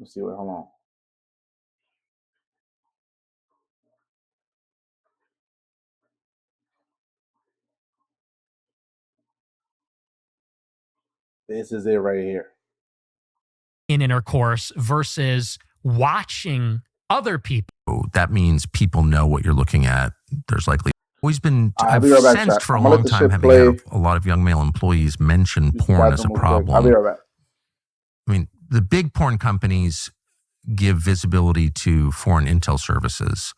Let's see what. Hold on. This is it right here. In intercourse versus watching other people. That means people know what you're looking at. There's likely always been, I'll I've be right back, sensed chat. for a I'm gonna long let the time, shit having play. had a lot of young male employees mention Use the porn as a bathroom real quick. I'll problem. be right back. I mean, the big porn companies give visibility to foreign intel services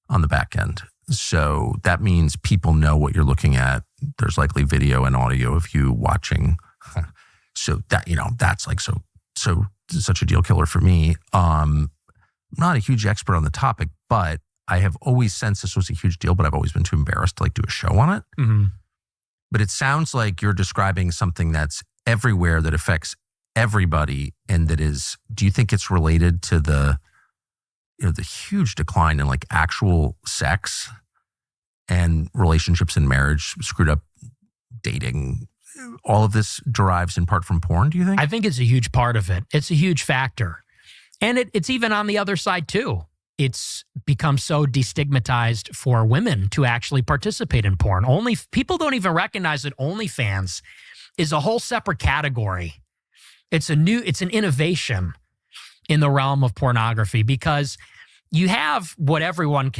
on the back end. So that means people know what you're looking at. There's likely video and audio of you watching. So that, you know, that's like so such a deal killer for me. I'm not a huge expert on the topic, but I have always sensed this was a huge deal, but I've always been too embarrassed to like do a show on it. Mm-hmm. But it sounds like you're describing something that's everywhere, that affects everybody, and that is, do you think it's related to the, you know, the huge decline in like actual sex and relationships and marriage, screwed up dating? All of this derives in part from porn, do you think? I think it's a huge part of it. It's a huge factor. And it's even on the other side too. It's become so destigmatized for women to actually participate in porn. People don't even recognize that OnlyFans is a whole separate category. It's an innovation in the realm of pornography, because you have what everyone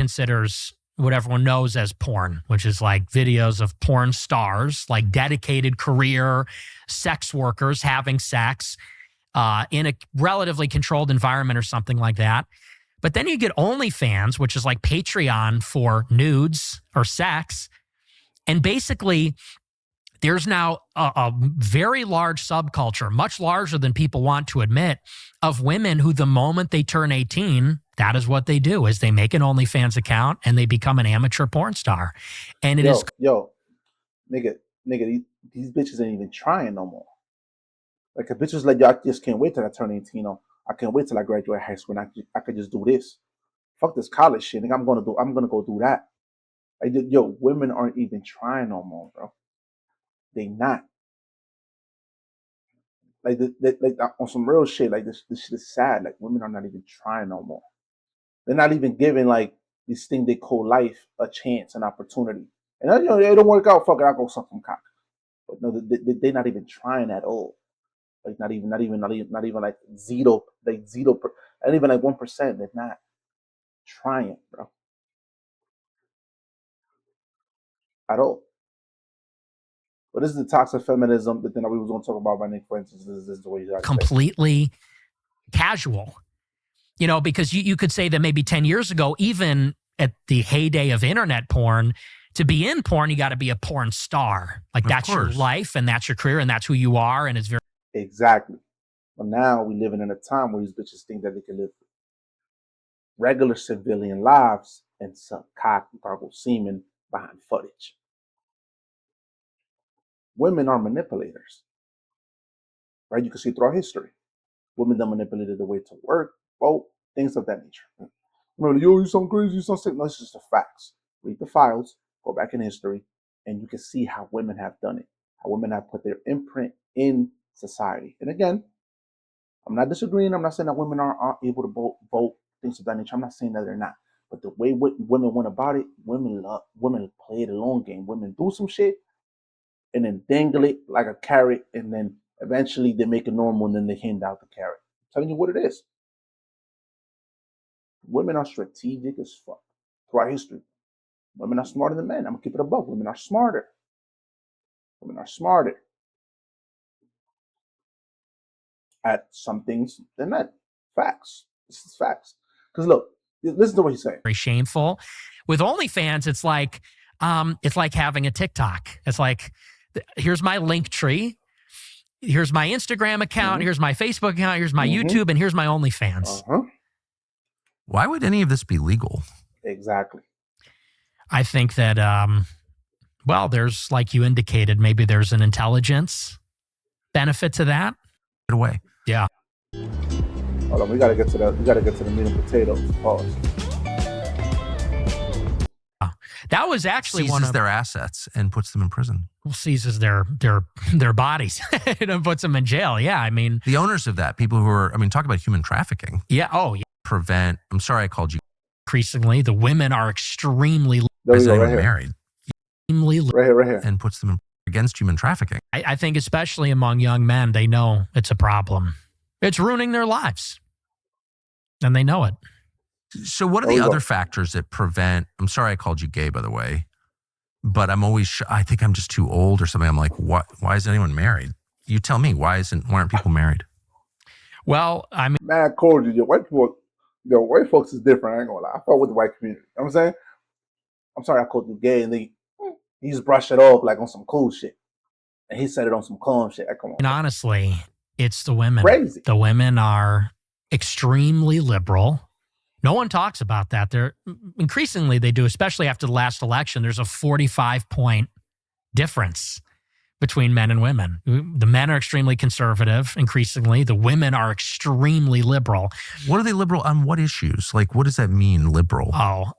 knows as porn, which is like videos of porn stars, like dedicated career sex workers having sex in a relatively controlled environment or something like that. But then you get OnlyFans, which is like Patreon for nudes or sex. And basically, there's now a very large subculture, much larger than people want to admit, of women who the moment they turn 18, that is what they do, is they make an OnlyFans account and they become an amateur porn star. And nigga, these bitches ain't even trying no more. Like, a bitch is like, yo, I just can't wait till I turn 18. I can't wait till I graduate high school and I could just do this. Fuck this college shit. Nigga, I'm gonna go do that. Like, yo, women aren't even trying no more, bro. They not. Like, on some real shit, like this shit is sad. Like, women are not even trying no more. They're not even giving like this thing they call life a chance, an opportunity. And you know, it don't work out, fuck it, I'll go suck some cock. But no, they're not even trying at all. Like not even like zero, not even like 1%. They're not trying, bro, at all. But this is the toxic feminism that then we was going to talk about by Nick Fuentes. This is the way you completely casual, you know, because you could say that maybe 10 years ago, even at the heyday of internet porn, to be in porn, you got to be a porn star. Like, that's your life and that's your career and that's who you are. And it's very. Exactly. But now we living in a time where these bitches think that they can live regular civilian lives and suck cock and gargle semen behind footage. Women are manipulators, right? You can see throughout history. Women that manipulated the way to work, vote, things of that nature. Remember, yo, you sound crazy, you sound sick. No, it's just the facts. Read the files, go back in history, and you can see how women have done it, how women have put their imprint in society. And again, I'm not disagreeing. I'm not saying that women aren't able to vote, things of that nature. I'm not saying that they're not. But the way women went about it, women play the long game. Women do some shit and then dangle it like a carrot, and then eventually they make it normal, and then they hand out the carrot. I'm telling you what it is. Women are strategic as fuck throughout history. Women are smarter than men. I'm gonna keep it above. Women are smarter. Women are smarter at some things than men. Facts. This is facts. Because look, listen to what he's saying. Very shameful. With OnlyFans, it's like having a TikTok. It's like, here's my link tree. Here's my Instagram account. Mm-hmm. Here's my Facebook account. Here's my YouTube, and here's my OnlyFans. Why would any of this be legal? Exactly. I think that, well, there's, like you indicated, maybe there's an intelligence benefit to that. Get away. Yeah. Hold on, we gotta get to the meat and potatoes. Pause. That was actually seizes one of their assets and puts them in prison. seizes their bodies and puts them in jail. Yeah, I mean, The owners of that, people who are, I mean, talk about human trafficking. yeah. Oh, yeah. Prevent. I'm sorry, I called you. Increasingly, the women are extremely There we Is go, anyone right here. married? Right here. And puts them against human trafficking. I think especially among young men, they know it's a problem. It's ruining their lives. And they know it. So what are There the we go. other factors that prevent, I'm sorry I called you gay, by the way, but I'm always, I think I'm just too old or something. I'm like, what? Why is anyone married? You tell me, why aren't people married? Well, I mean, Man, I called you. Your white folks is different. I ain't gonna lie. I fuck with the white community. You know what I'm saying? I'm sorry I called you gay, and he just brushed it off like on some cool shit. And he said it on some calm shit. Come on. and honestly, it's the women. Crazy. The women are extremely liberal. No one talks about that. They're increasingly they do, especially after the last election. There's a 45-point difference between men and women. The men are extremely conservative. Increasingly, the women are extremely liberal. What are they liberal on? What issues? Like, what does that mean, liberal? Oh,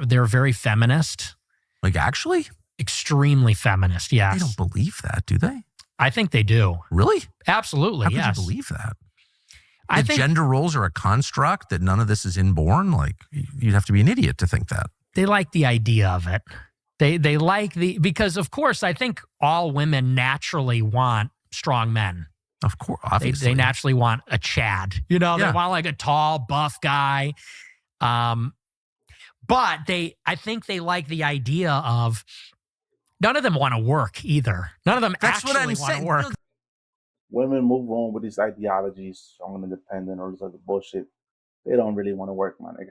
they're very feminist. Like, actually, Extremely feminist. Yes, they don't believe that, do they? I think they do. Really? Absolutely. How could yes. you believe that? I If think gender roles are a construct, that none of this is inborn, like you'd have to be an idiot to think that. they like the idea of it. They like because of course I think all women naturally want strong men. Of course, obviously. They naturally want a Chad. You know, Yeah. they want like a tall, buff guy. But I think they like the idea of none of them want to work either. None of them That's what actually I'm want to saying. work. Women move on with these ideologies, strong and independent, all this other bullshit. They don't really want to work, my nigga.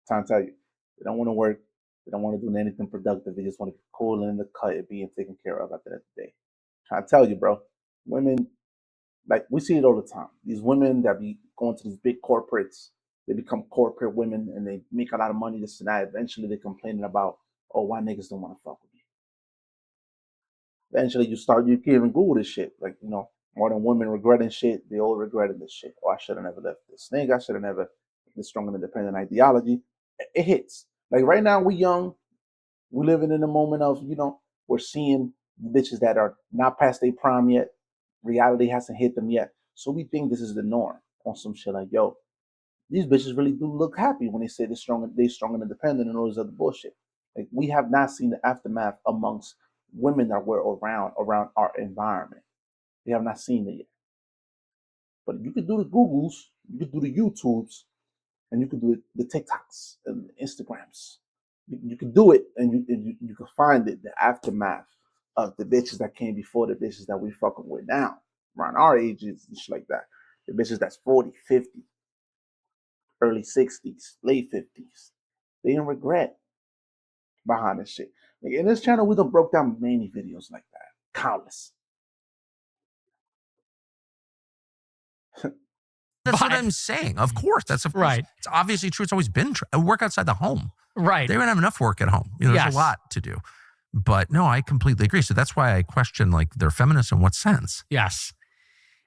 Time to tell you, they don't want to work. They don't want to do anything productive. They just want to be cool and in the cut and being taken care of at the end of the day. Trying to tell you, bro, women, like we see it all the time. These women that be going to these big corporates, they become corporate women and they make a lot of money, this and that. Eventually, they're complaining about, oh, why niggas don't want to fuck with me. Eventually, you can't even Google this shit. Like, modern women regretting shit. They all regretting this shit. Oh, I should have never left this nigga. I should have never this strong and independent ideology. It hits. Like right now, we young. We living in a moment of, we're seeing bitches that are not past their prime yet. Reality hasn't hit them yet. So we think this is the norm on some shit like, yo, these bitches really do look happy when they say they're strong and independent and all this other bullshit. Like we have not seen the aftermath amongst women that were around our environment. We have not seen it yet. But you could do the Googles, you could do the YouTubes, and you could do the TikToks and Instagrams. You could do it, and you could find it, the aftermath of the bitches that came before the bitches that we fucking with now, around our ages and shit like that. The bitches that's 40, 50, early 60s, late 50s. They don't regret behind this shit. Like in this channel, we done broke down many videos like that. Countless. That's what I'm saying. Of course. That's of course. Right. It's obviously true. It's always been true. I work outside the home. Right. They don't have enough work at home. There's Yes. a lot to do. But no, I completely agree. So that's why I question, like, they're feminists in what sense? Yes.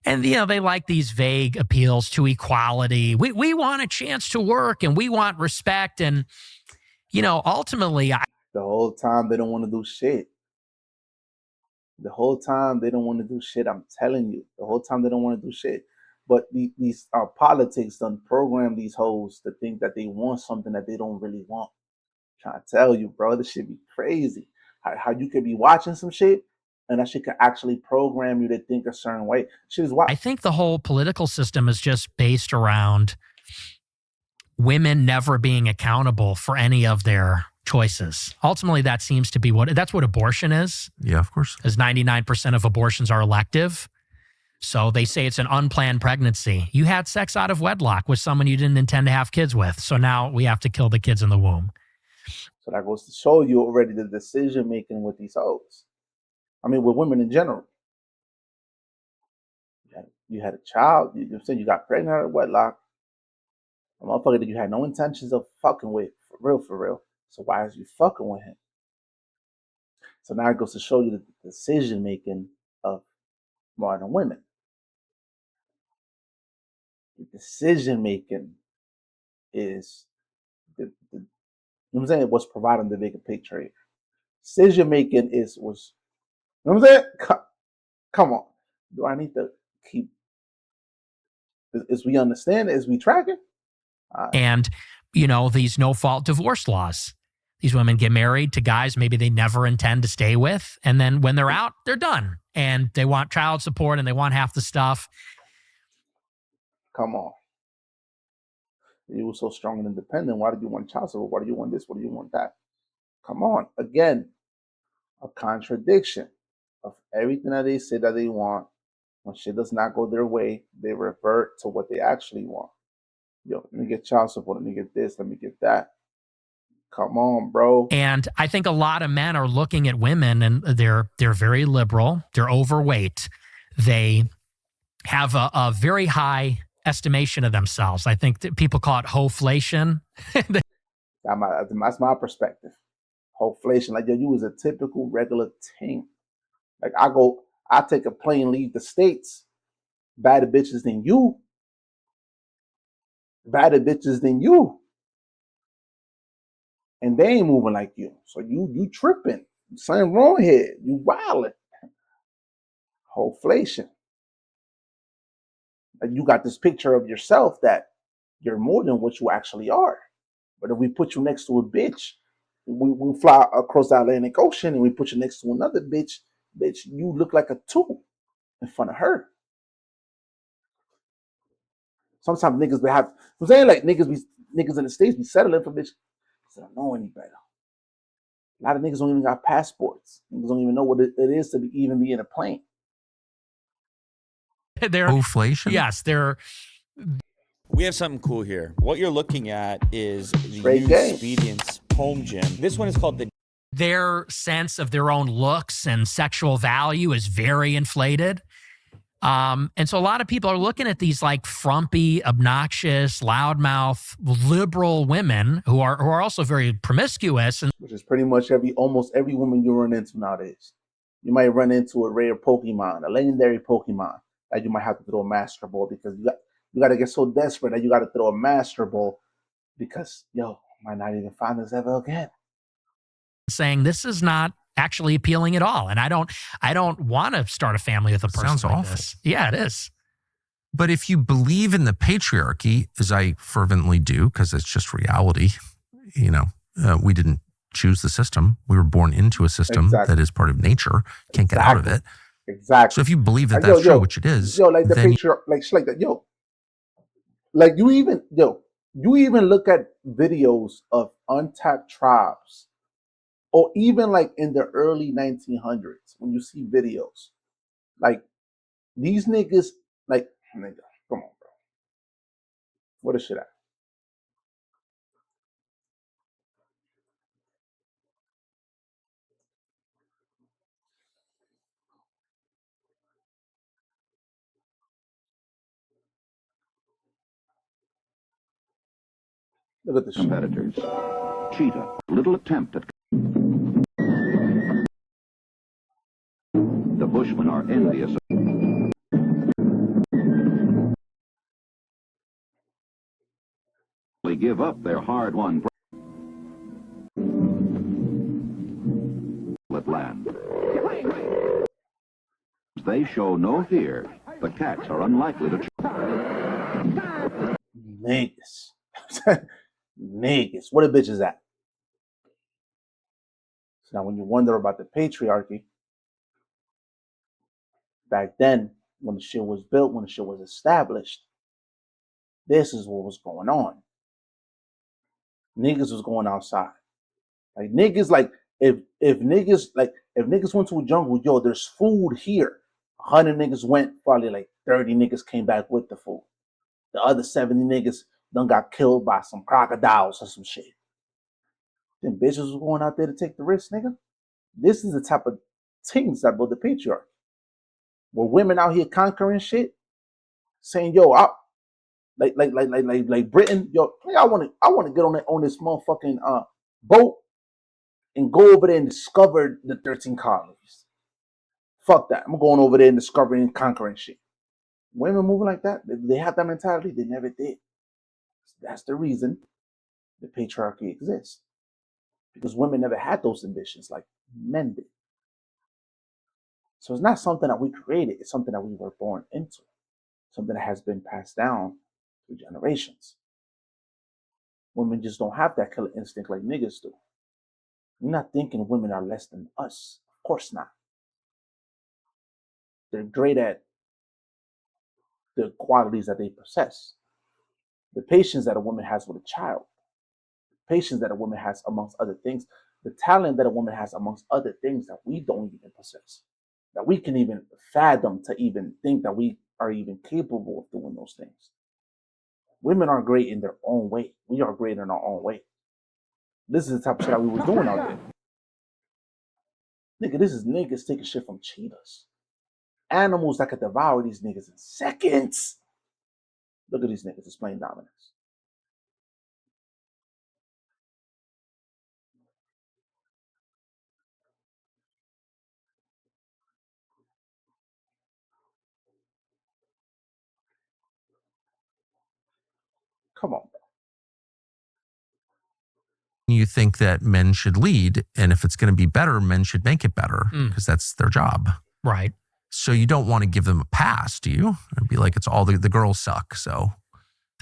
And, they like these vague appeals to equality. We want a chance to work and we want respect. And, ultimately, The whole time they don't want to do shit. The whole time they don't want to do shit. I'm telling you. The whole time they don't want to do shit. But these politics done program these hoes to think that they want something that they don't really want. I'm trying to tell you, bro, this shit be crazy. How you could be watching some shit and that shit could actually program you to think a certain way. Shit is wild. I think the whole political system is just based around women never being accountable for any of their choices. Ultimately, that seems to be that's what abortion is. Yeah, of course. As 99% of abortions are elective. So they say it's an unplanned pregnancy. You had sex out of wedlock with someone you didn't intend to have kids with. So now we have to kill the kids in the womb. So that goes to show you already the decision making with these hoes. I mean, with women in general. You had a child. You said you got pregnant out of wedlock. A motherfucker that you had no intentions of fucking with, for real. So why is you fucking with him? So now it goes to show you the decision making of modern women. The decision making is the You know what I'm saying? What's providing the bigger picture here. Decision making was, you know what I'm saying? Come on. Do I need to keep, as we understand it, as we track it? And, these no-fault divorce laws. These women get married to guys maybe they never intend to stay with. And then when they're out, they're done. And they want child support and they want half the stuff. Come on. You were so strong and independent. Why did you want child support? Why do you want this? Why do you want that? Come on. Again, a contradiction of everything that they say that they want. When shit does not go their way, they revert to what they actually want. Yo, let me get child support. Let me get this. Let me get that. Come on, bro. And I think a lot of men are looking at women and they're very liberal. They're overweight. They have a very high estimation of themselves. I think that people call it hoflation. That's my perspective. Hoflation. Like, yo, you was a typical regular thing. Like, I take a plane, leave the States. Badder bitches than you. Badder bitches than you. And they ain't moving like you. So you tripping. Something wrong here. You wildin'. Hoflation. Like, you got this picture of yourself that you're more than what you actually are. But if we put you next to a bitch, we fly across the Atlantic Ocean and we put you next to another bitch, you look like a two in front of her. Sometimes niggas be I'm saying, like, niggas in the States be settling for bitch. They don't know any better. A lot of niggas don't even got passports. Niggas don't even know what it is to even be in a plane. Inflation? Yes, they're. We have something cool here. What you're looking at is the Great new game. Expedience home gym. This one is called Their sense of their own looks and sexual value is very inflated. And so a lot of people are looking at these like frumpy, obnoxious, loudmouth, liberal women who are also very promiscuous. And which is pretty much almost every woman you run into nowadays. You might run into a rare Pokemon, a legendary Pokemon that you might have to throw a master ball because you got to get so desperate that you got to throw a master ball because, yo, might not even find this ever again. saying this is not actually appealing at all. And I don't want to start a family with a person Sounds like awful. this. Yeah, it is. But if you believe in the patriarchy, as I fervently do, because it's just reality, we didn't choose the system. We were born into a system Exactly. that is part of nature. Can't get out of it. Exactly. So if you believe that Like, that's true, which it is, like the then patriarch, like shit like that, yo. Like you even look at videos of untapped tribes, or even like in the early 1900s when you see videos, like these niggas, like, nigga, come on, bro, what a shit at? Look at this shit. Competitors. Cheetah, little attempt at. The bushmen are envious. They give up their hard-won at land. They show no fear. The cats are unlikely to. Niggas. Niggas. What a bitch is that? So now when you wonder about the patriarchy, back then, when the shit was built, when the shit was established, this is what was going on. Niggas was going outside. Like niggas, like if niggas went to a jungle, yo, there's food here. 100 niggas went, probably like 30 niggas came back with the food. The other 70 niggas done got killed by some crocodiles or some shit. Then bitches was going out there to take the risk, nigga. This is the type of things that build the patriarchy. Where women out here conquering shit, saying, yo, like Britain, yo, I want to get on this motherfucking boat and go over there and discover the 13 colonies. Fuck that. I'm going over there and discovering and conquering shit. Women moving like that, they have that mentality. They never did. That's the reason the patriarchy exists. because women never had those ambitions like men did. So it's not something that we created. It's something that we were born into, something that has been passed down through generations. Women just don't have that killer instinct like niggas do. We're not thinking women are less than us. Of course not. They're great at the qualities that they possess. The patience that a woman has with a child, the patience that a woman has amongst other things, the talent that a woman has amongst other things that we don't even possess, that we can even fathom to even think that we are even capable of doing those things. Women are great in their own way. We are great in our own way. This is the type of shit that we was doing out there. Nigga, this is niggas taking shit from cheetahs. Animals that could devour these niggas in seconds. Look at these niggas displaying dominance. Come on, bro. You think that men should lead, and if it's going to be better, men should make it better because that's their job. Right. So you don't want to give them a pass, do you? It'd be like it's all the girls suck. So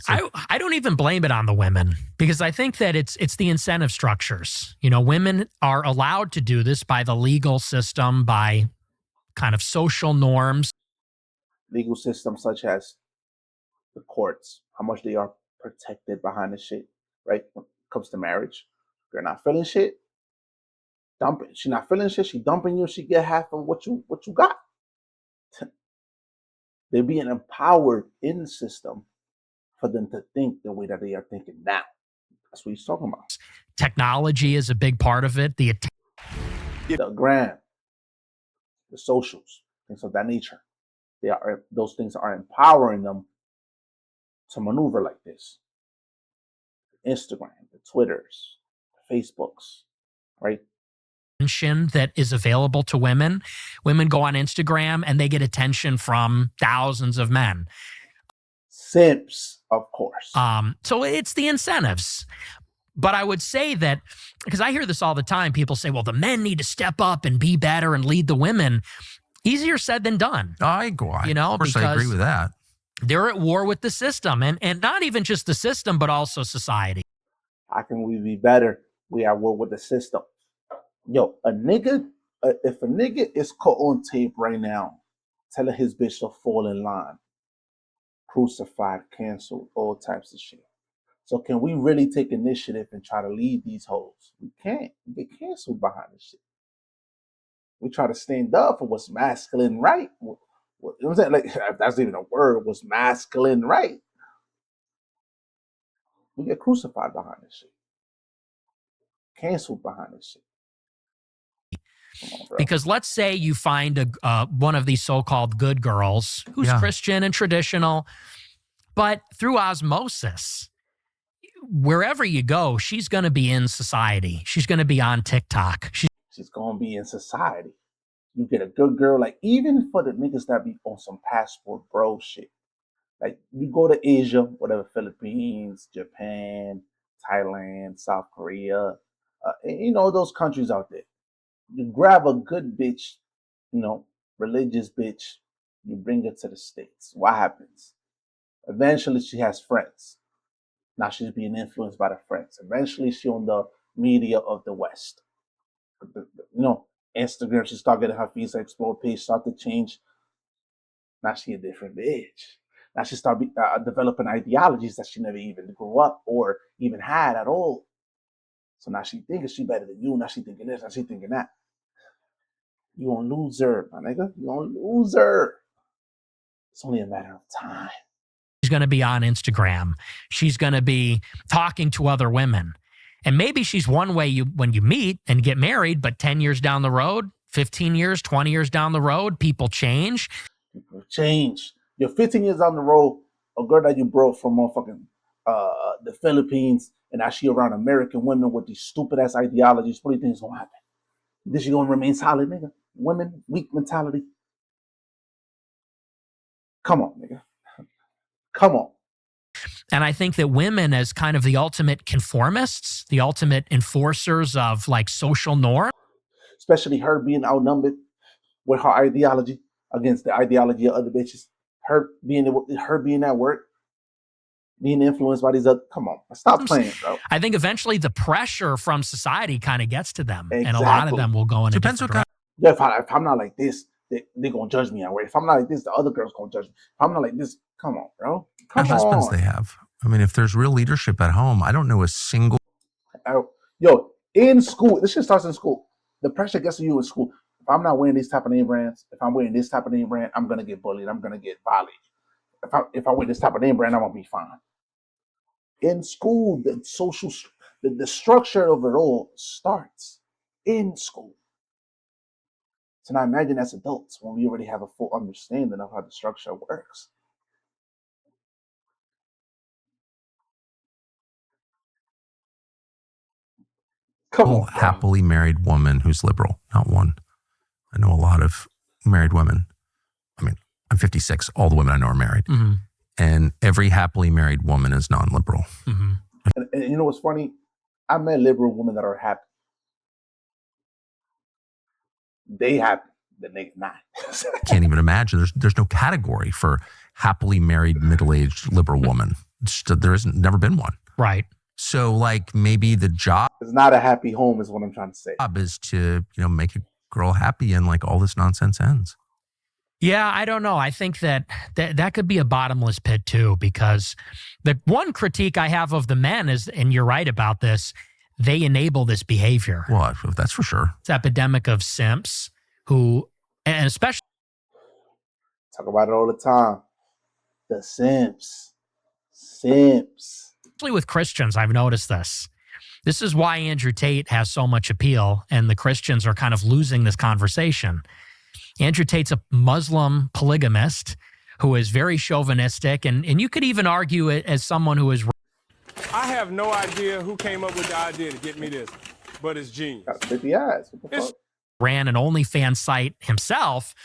I don't even blame it on the women, because I think that it's the incentive structures. You know, women are allowed to do this by the legal system, by kind of social norms. Legal systems such as the courts, how much they are protected behind the shit, right? When it comes to marriage, if you're not feeling shit, dump it. She's not feeling shit, she dumping you, she get half of what you got. They're being empowered in the system for them to think the way that they are thinking now. That's what he's talking about. Technology is a big part of it. The gram, the socials, things of that nature. Those things are empowering them to maneuver like this. Instagram, the Twitters, the Facebooks, right? attention that is available to women. Women go on Instagram and they get attention from thousands of men. Simps, of course. So it's the incentives. But I would say that, because I hear this all the time, people say, well, the men need to step up and be better and lead the women. Easier said than done. I agree. You know, of course, I agree with that. They're at war with the system, and not even just the system, but also society. How can we be better? We are at war with the system. Yo, if a nigga is caught on tape right now, telling his bitch to fall in line, crucified, canceled, all types of shit. So can we really take initiative and try to lead these hoes? We can't. We get canceled behind this shit. We try to stand up for what's masculine right. You know what I'm saying? Like, if that's even a word, what's masculine right. We get crucified behind this shit. Canceled behind this shit. Come on, bro. Because let's say you find one of these so-called good girls who's Christian and traditional, but through osmosis, wherever you go, she's going to be in society. She's going to be on TikTok. She's going to be in society. You get a good girl, like even for the niggas that be on some passport bro shit. Like you go to Asia, whatever, Philippines, Japan, Thailand, South Korea, you know, those countries out there. You grab a good bitch, you know, religious bitch, you bring her to the States. What happens? Eventually she has friends. Now she's being influenced by the friends. Eventually she's on the media of the West. You know, Instagram, she start getting her feeds, like explorepage start to change. Now she a different bitch. Now she start developing ideologies that she never even grew up or even had at all. So now she thinking she better than you. Now she thinking this. Now she thinking that. You gonna lose her, my nigga. You gonna lose her. It's only a matter of time. She's going to be on Instagram. She's going to be talking to other women. And maybe she's one way when you meet and get married, but 10 years down the road, 15 years, 20 years down the road, people change. People change. You're 15 years down the road, a girl that you brought from motherfucking the Philippines, and now she around American women with these stupid ass ideologies. What do you think is gonna happen? This she gonna remain solid, nigga? Women, weak mentality. Come on, nigga. Come on. And I think that women, as kind of the ultimate conformists, the ultimate enforcers of like social norms, Especially her being outnumbered with her ideology against the ideology of other bitches. Her being at work, being influenced by these other. Come on, stop playing, bro. I think eventually the pressure from society kind of gets to them, and a lot of Exactly. them will go in a Depends different what direction. Yeah, if I'm not like this, they're gonna judge me at work. If I'm not like this, the other girl's gonna judge me. If I'm not like this, come on, bro. Come husbands on. they have. I mean, if there's real leadership at home, I don't know a single. Yo, in school, this shit starts in school. The pressure gets to you in school. If I'm not wearing these type of name brands, if I'm wearing this type of name brand, I'm gonna get bullied. I'm gonna get violated. If I wear this type of name brand, I'm gonna be fine. In school, the structure of it all starts in school. So now imagine as adults when we already have a full understanding of how the structure works. Come on, bro. Happily married woman who's liberal, not one. I know a lot of married women. I mean, I'm 56. All the women I know are married. Mm-hmm. And every happily married woman is non-liberal. Mm-hmm. And you know what's funny? I met liberal women that are happy. They happy. The nigga not. Can't even imagine. There's no category for happily married middle-aged liberal woman. There isn't, never been one. Right. So like maybe the job It's not a happy home is what I'm trying to say. is to, make a girl happy and like all this nonsense ends. Yeah, I don't know. I think that could be a bottomless pit too, because the one critique I have of the men is, and you're right about this, they enable this behavior. Well, that's for sure. It's epidemic of simps who, and especially Talk about it all the time. The simps. with Christians, I've noticed this. This is why Andrew Tate has so much appeal, and the Christians are kind of losing this conversation. Andrew Tate's a Muslim polygamist who is very chauvinistic, and you could even argue it as someone who is. I have no idea who came up with the idea to get me this, but it's genius. Got 50 eyes. What the fuck? Ran an OnlyFans site himself,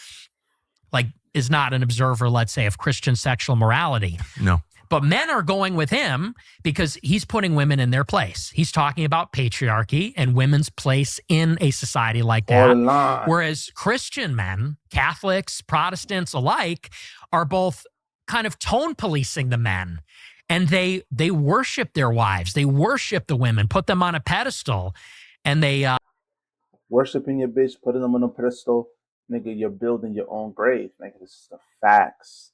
like is not an observer, let's say, of Christian sexual morality. No. But men are going with him because he's putting women in their place. He's talking about patriarchy and women's place in a society like that. Whereas Christian men, Catholics, Protestants alike, are both kind of tone policing the men. And they worship their wives. They worship the women, put them on a pedestal. And they... worshiping your bitch, putting them on a pedestal. Nigga, you're building your own grave. Nigga, this is the facts.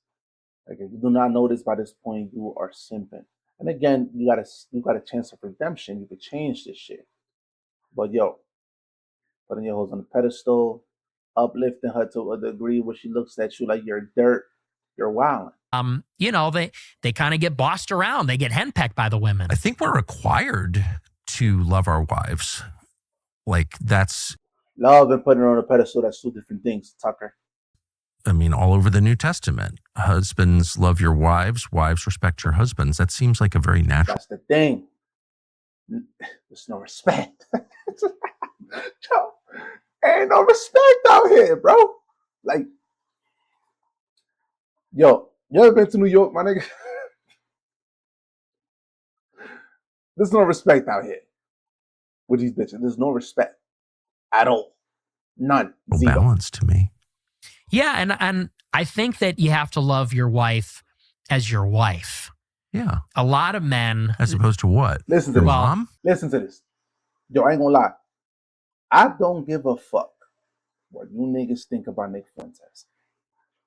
Like, if you do not know this by this point, you are simping. And again, you got a chance of redemption. You could change this shit. But yo, putting your hoes on a pedestal, uplifting her to a degree where she looks at you like you're dirt, you're wilding. They kind of get bossed around. They get henpecked by the women. I think we're required to love our wives. Like that's love and putting her on a pedestal. That's two different things, Tucker. I mean, all over the New Testament, husbands love your wives, wives respect your husbands. That seems like a very natural. That's the thing. There's no respect. Yo, ain't no respect out here, bro. Like, yo, you ever been to New York, my nigga? There's no respect out here with these bitches. There's no respect at all. None. Zero. Balance to me. Yeah, and I think that you have to love your wife as your wife. Yeah. A lot of men... As opposed to what? Listen to your this. Mom? Listen to this. Yo, I ain't gonna lie. I don't give a fuck what you niggas think about Nick Fuentes.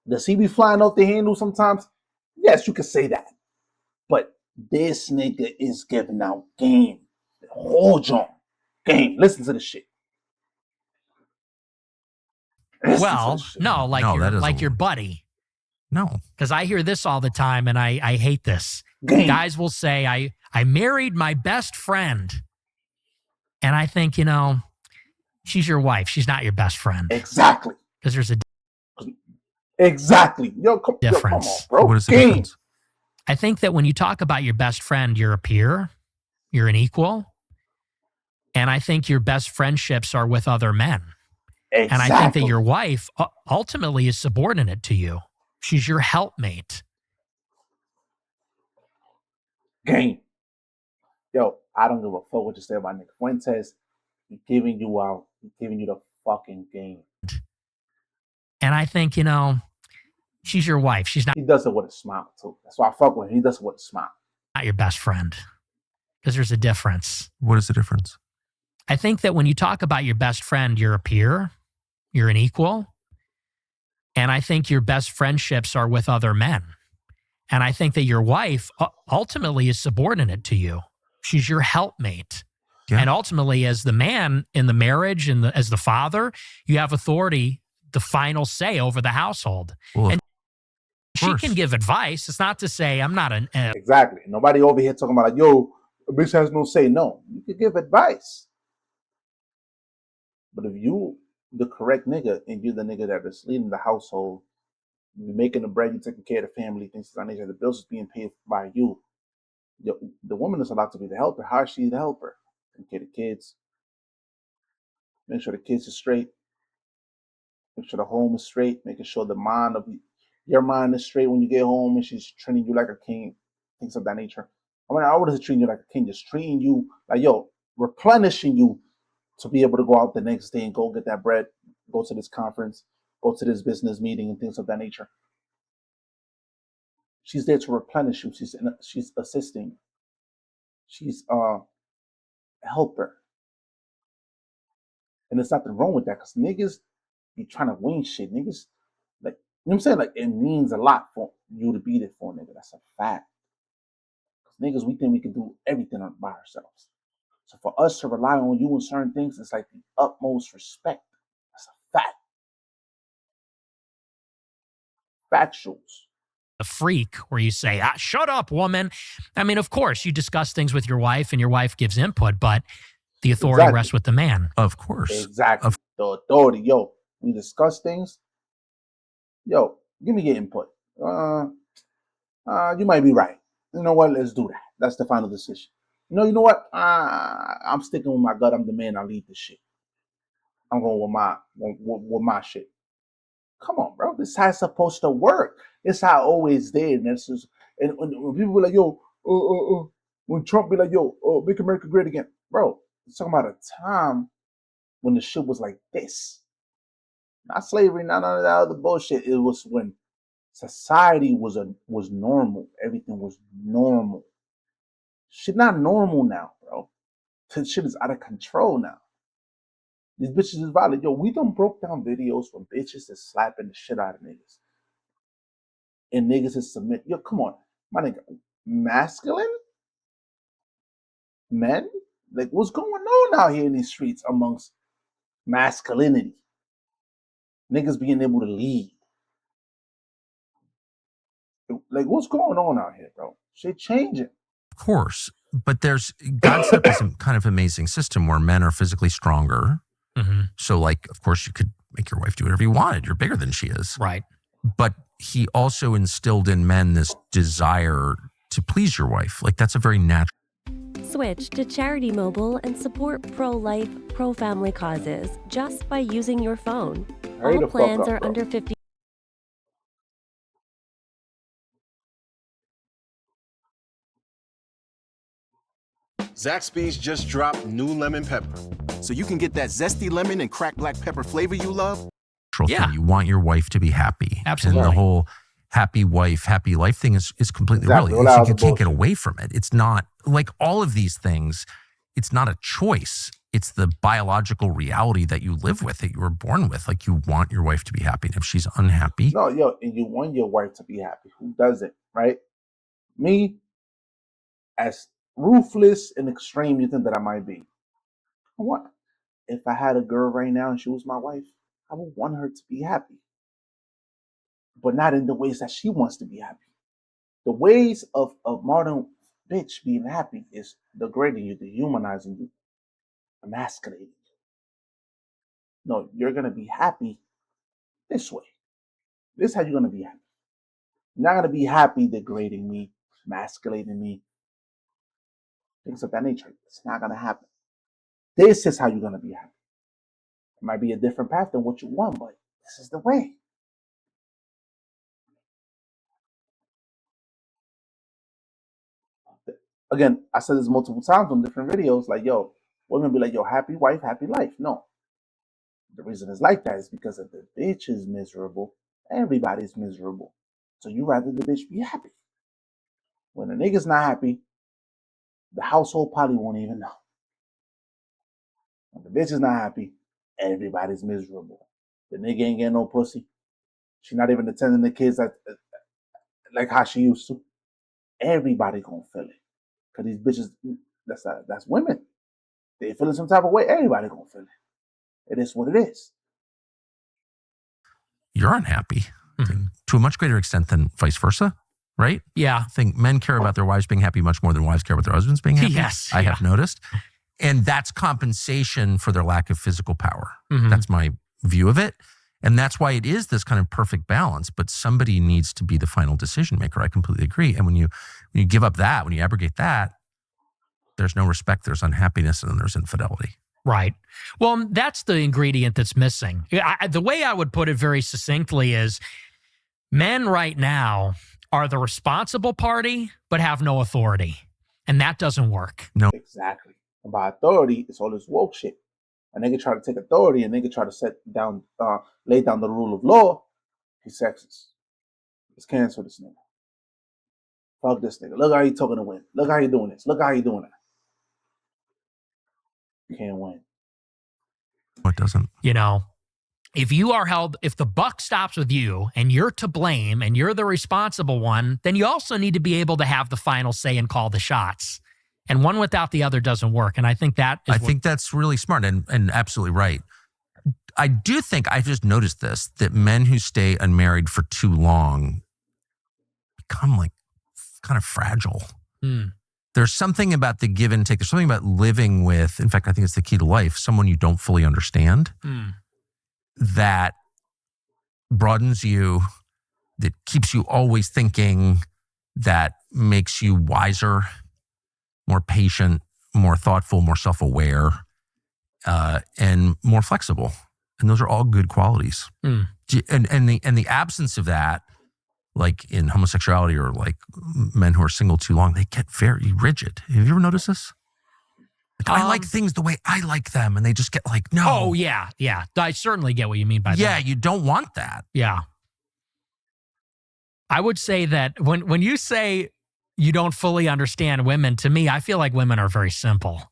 Does he be flying off the handle sometimes? Yes, you could say that. But this nigga is giving out game. Hold on. Game. Listen to this shit. Well, no, like your buddy. No. Because I hear this all the time, and I hate this. Game. Guys will say, I married my best friend. And I think, she's your wife. She's not your best friend. Exactly. Because there's a exactly. Yo, come on, bro. What is the difference? I think that when you talk about your best friend, you're a peer. You're an equal. And I think your best friendships are with other men. Exactly. And I think that your wife ultimately is subordinate to you. She's your helpmate. Game. Yo, I don't give a fuck what you say about Nick Fuentes. He's giving you out. He's giving you the fucking game. And I think, she's your wife. She's He does it with a smile, too. That's why I fuck with him. He does it with a smile. not your best friend, because there's a difference. What is the difference? I think that when you talk about your best friend, you're a peer, you're an equal. And I think your best friendships are with other men. And I think that your wife ultimately is subordinate to you. She's your helpmate. Yeah. And ultimately, as the man in the marriage and as the father, you have authority, the final say over the household. Well, and she can give advice. It's not to say I'm not an... Exactly. Nobody over here talking about, like, yo, a bitch has no say. No, you can give advice. But if you the correct nigga and you're the nigga that is leading the household, you're making the bread, you're taking care of the family, things of that nature, the bills is being paid by you. The woman is allowed to be the helper. How is she the helper? Take care of the kids. Make sure the kids are straight. Make sure the home is straight. Making sure the mind of your mind is straight when you get home and she's treating you like a king. Things of that nature. I mean, I wouldn't treating you like a king, just treating you like, yo, replenishing you to be able to go out the next day and go get that bread, go to this conference, go to this business meeting and things of that nature. She's there to replenish you. She's assisting. She's a helper. And there's nothing wrong with that because niggas be trying to wing shit. Niggas, like, you know what I'm saying? Like, it means a lot for you to be there for a nigga. That's a fact. Because niggas, we think we can do everything by ourselves. So for us to rely on you in certain things, it's like the utmost respect. That's a fact. Factuals. A freak where you say, shut up, woman. I mean, of course, you discuss things with your wife and your wife gives input, but the authority rests with the man. Of course. Exactly. The authority. Yo, we discuss things. Yo, give me your input. You might be right. You know what? Let's do that. That's the final decision. You know what? I'm sticking with my gut. I'm the man. I lead this shit. I'm going with my shit. Come on, bro. This is how it's supposed to work. It's how I always did. And this is, and when people be like, yo, when Trump be like, yo, make America great again, bro. It's talking about a time when the shit was like this. Not slavery, not none of that other bullshit. It was when society was normal. Everything was normal. Shit not normal now, bro. Shit is out of control now. These bitches is violent. Yo, we done broke down videos from bitches that's slapping the shit out of niggas. And niggas is submit. Yo, come on. My nigga, masculine men? Like, what's going on out here in these streets amongst masculinity? Niggas being able to lead. Like, what's going on out here, bro? Shit changing. Of course. But God set up this kind of amazing system where men are physically stronger. Mm-hmm. So, like, of course, you could make your wife do whatever you wanted. You're bigger than she is. Right. But he also instilled in men this desire to please your wife. Like, that's a very natural. Switch to Charity Mobile and support pro-life, pro-family causes just by using your phone. All plans are under 50. Zaxby's just dropped new lemon pepper. So you can get that zesty lemon and cracked black pepper flavor you love. Yeah. Thing. You want your wife to be happy. Absolutely. And the whole happy wife, happy life thing is completely real. You can't get away from it. It's not like all of these things. It's not a choice. It's the biological reality that you live with, that you were born with. Like, you want your wife to be happy. And if she's unhappy. No, yo, and you want your wife to be happy. Who doesn't, right? Me, as ruthless and extreme you think that I might be. If I had a girl right now and she was my wife, I would want her to be happy. But not in the ways that she wants to be happy. The ways of modern bitch being happy is degrading you, dehumanizing you, emasculating you. No, you're going to be happy this way. This is how you're going to be happy. You're not going to be happy degrading me, emasculating me, things of that nature. It's not going to happen. This is how you're going to be happy. It might be a different path than what you want, but this is the way. Again, I said this multiple times on different videos. Like, yo, women be like, yo, happy wife, happy life. No. The reason it's like that is because if the bitch is miserable, everybody's miserable. So you rather the bitch be happy. When the nigga's not happy, the household probably won't even know. When the bitch is not happy, everybody's miserable. The nigga ain't getting no pussy. She not even attending the kids like how she used to. Everybody gonna feel it. Cause these bitches, that's women. They feeling some type of way, everybody gonna feel it. It is what it is. You're unhappy to a much greater extent than vice versa, right? Yeah. I think men care about their wives being happy much more than wives care about their husbands being happy. Yes. I have noticed. And that's compensation for their lack of physical power. That's my view of it. And that's why it is this kind of perfect balance, but somebody needs to be the final decision maker. I completely agree. And when you give up that, when you abrogate that, there's no respect, there's unhappiness, and then there's infidelity. Right. Well, that's the ingredient that's missing. The way I would put it very succinctly is men right now are the responsible party, but have no authority. And that doesn't work. No. Exactly. And by authority, it's all this woke shit. A nigga try to take authority, and nigga try to lay down the rule of law. He's sexist. Let's cancel this nigga. Fuck this nigga. Look how he talking to win. Look how he doing this. Look how he doing that. You can't win. It doesn't. You know, if the buck stops with you and you're to blame and you're the responsible one, then you also need to be able to have the final say and call the shots. And one without the other doesn't work. And I think I think that's really smart and absolutely right. I do think, I just noticed this, that men who stay unmarried for too long become like kind of fragile. There's something about the give and take. There's something about living with, in fact, I think it's the key to life, someone you don't fully understand that broadens you, that keeps you always thinking, that makes you wiser, more patient, more thoughtful, more self-aware, and more flexible. And those are all good qualities. And the absence of that, like in homosexuality or like men who are single too long, they get very rigid. Have you ever noticed this? Like, I like things the way I like them, and they just get like, no. Oh, yeah. Yeah. I certainly get what you mean by that. Yeah, you don't want that. Yeah. I would say that when you say you don't fully understand women, to me, I feel like women are very simple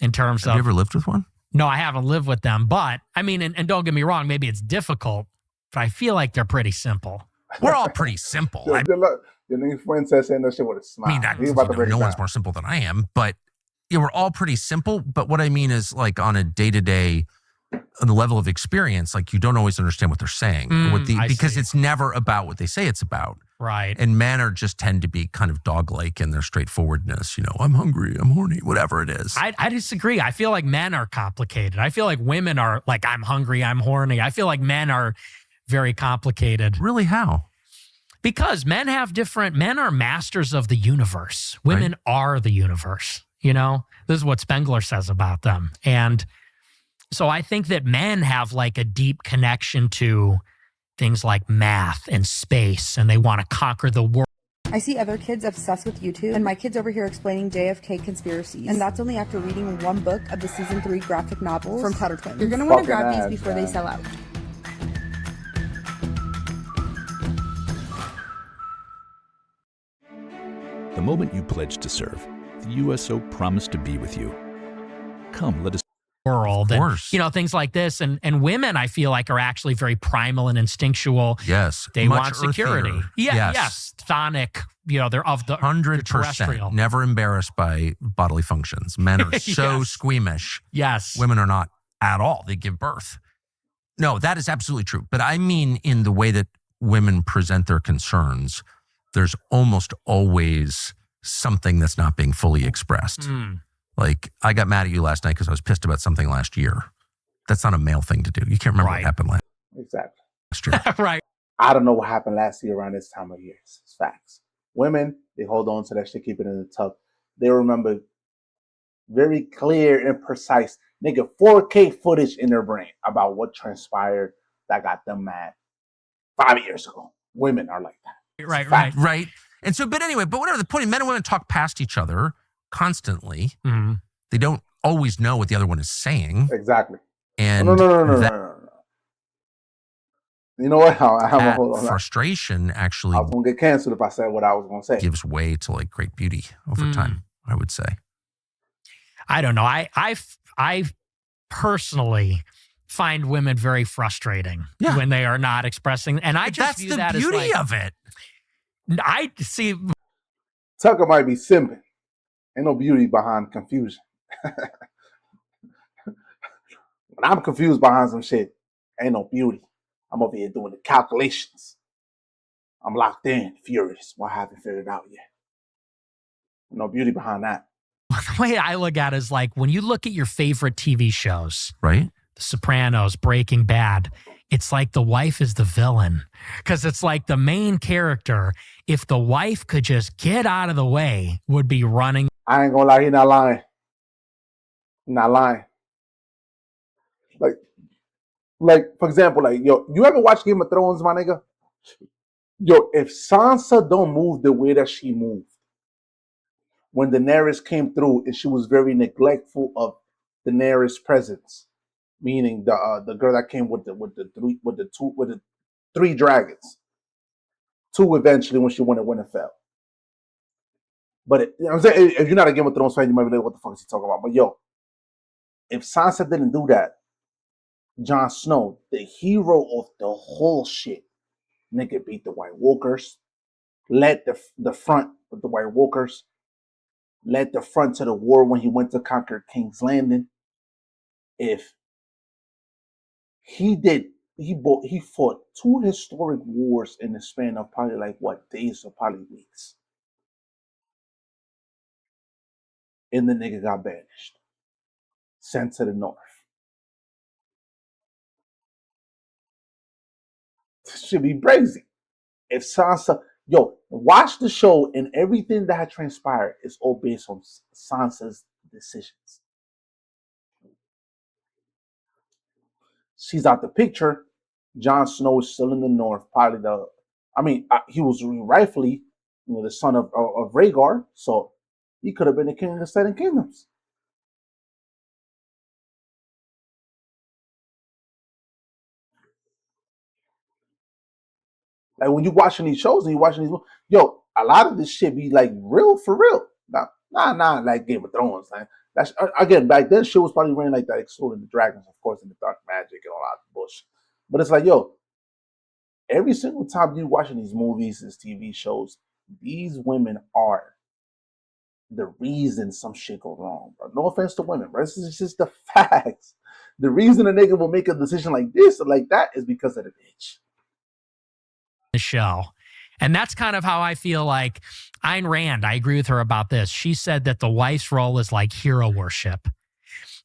in terms of... Have you ever lived with one? No, I haven't lived with them, but I mean, and don't get me wrong, maybe it's difficult, but I feel like they're pretty simple. We're all pretty simple. Your name Fuentes saying that shit with a smile. I mean, no one's more simple than I am, but yeah, we're all pretty simple. But what I mean is, like, on a day-to-day, on the level of experience, like, you don't always understand what they're saying because it's never about what they say it's about. Right. And men just tend to be kind of dog-like in their straightforwardness. You know, I'm hungry, I'm horny, whatever it is. I disagree. I feel like men are complicated. I feel like women are like, I'm hungry, I'm horny. I feel like men are very complicated. Really? How? Because men are masters of the universe. Women are the universe. You know, this is what Spengler says about them. And so I think that men have like a deep connection to things like math and space, and they want to conquer the world. I see other kids obsessed with YouTube, and my kids over here explaining JFK conspiracies. And that's only after reading one book of the season 3 graphic novels from Clutter Twins. You're going to want to grab these before they sell out. The moment you pledge to serve, the USO promised to be with you. Come, let us... world. Of course. And, you know, things like this. And women, I feel like, are actually very primal and instinctual. Yes. They Much want security. earthier. Yes. Chthonic. You know, they're of the 100%. terrestrial. Never embarrassed by bodily functions. Men are so squeamish. Yes. Women are not at all. They give birth. No, that is absolutely true. But I mean, in the way that women present their concerns, there's almost always something that's not being fully expressed. Like, I got mad at you last night because I was pissed about something last year. That's not a male thing to do. You can't remember what happened last year. Right. I don't know what happened last year around this time of year. It's facts. Women, they hold on to that shit, keep it in the tuck. They remember very clear and precise, 4K footage in their brain about what transpired that got them mad 5 years ago. Women are like that. Right. Right. And so, but anyway, but whatever the point, men and women talk past each other constantly. Mm-hmm. They don't always know what the other one is saying. Exactly. And No. You know what? I have a whole frustration actually. I was going to get canceled if I said what I was going to say. Gives way to like great beauty over time, I would say. I don't know. I personally find women very frustrating when they are not expressing. And I just view that as the beauty of it. I see. Tucker might be simping. Ain't no beauty behind confusion. When I'm confused behind some shit, ain't no beauty. I'm over here doing the calculations. I'm locked in, furious. Well, I haven't figured it out yet. No beauty behind that. The way I look at it is like when you look at your favorite TV shows, right? The Sopranos, Breaking Bad, it's like the wife is the villain because it's like the main character, if the wife could just get out of the way, would be running. I ain't gonna lie, he's not lying. He's not lying. Like, for example, like, yo, you ever watch Game of Thrones, my nigga? Yo, if Sansa don't move the way that she moved, when Daenerys came through and she was very neglectful of Daenerys' presence, meaning the girl that came with the three dragons, 2 eventually when she went to Winterfell. But you know what I'm saying, if you're not a Game of Thrones fan, you might be like, what the fuck is he talking about? But yo, if Sansa didn't do that, Jon Snow, the hero of the whole shit, nigga beat the White Walkers, led the front of the White Walkers, led the front to the war when he went to conquer King's Landing. If he fought 2 historic wars in the span of probably like days or probably weeks. And the nigga got banished, sent to the north. This should be crazy. If Sansa, yo, watch the show and everything that had transpired is all based on Sansa's decisions. She's out the picture. Jon Snow is still in the north. Probably he was rightfully, the son of Rhaegar, so he could have been the king of the 7 kingdoms. Like when you're watching these shows and you're watching these, yo, a lot of this shit be like real for real. Nah, like Game of Thrones. Like that's again back then, shit was probably running like that, excluding the dragons, of course, and the dark magic and all that bullshit. But it's like, yo, every single time you're watching these movies, these TV shows, these women are the reason some shit go wrong, bro. No offense to women, bro. This is just the facts. The reason a nigga will make a decision like this or like that is because of the bitch. The show. And that's kind of how I feel like Ayn Rand, I agree with her about this. She said that the wife's role is like hero worship.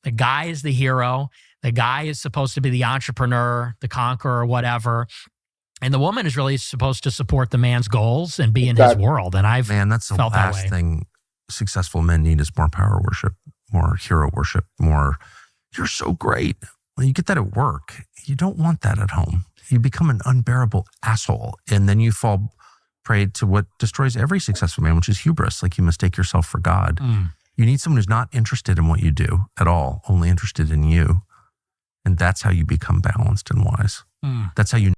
The guy is the hero. The guy is supposed to be the entrepreneur, the conqueror, whatever. And the woman is really supposed to support the man's goals and be in his world. And that's the last thing successful men need is more power worship, more hero worship, more, you're so great. Well, you get that at work. You don't want that at home. You become an unbearable asshole. And then you fall prey to what destroys every successful man, which is hubris. Like you mistake yourself for God. You need someone who's not interested in what you do at all, only interested in you. And that's how you become balanced and wise. That's how you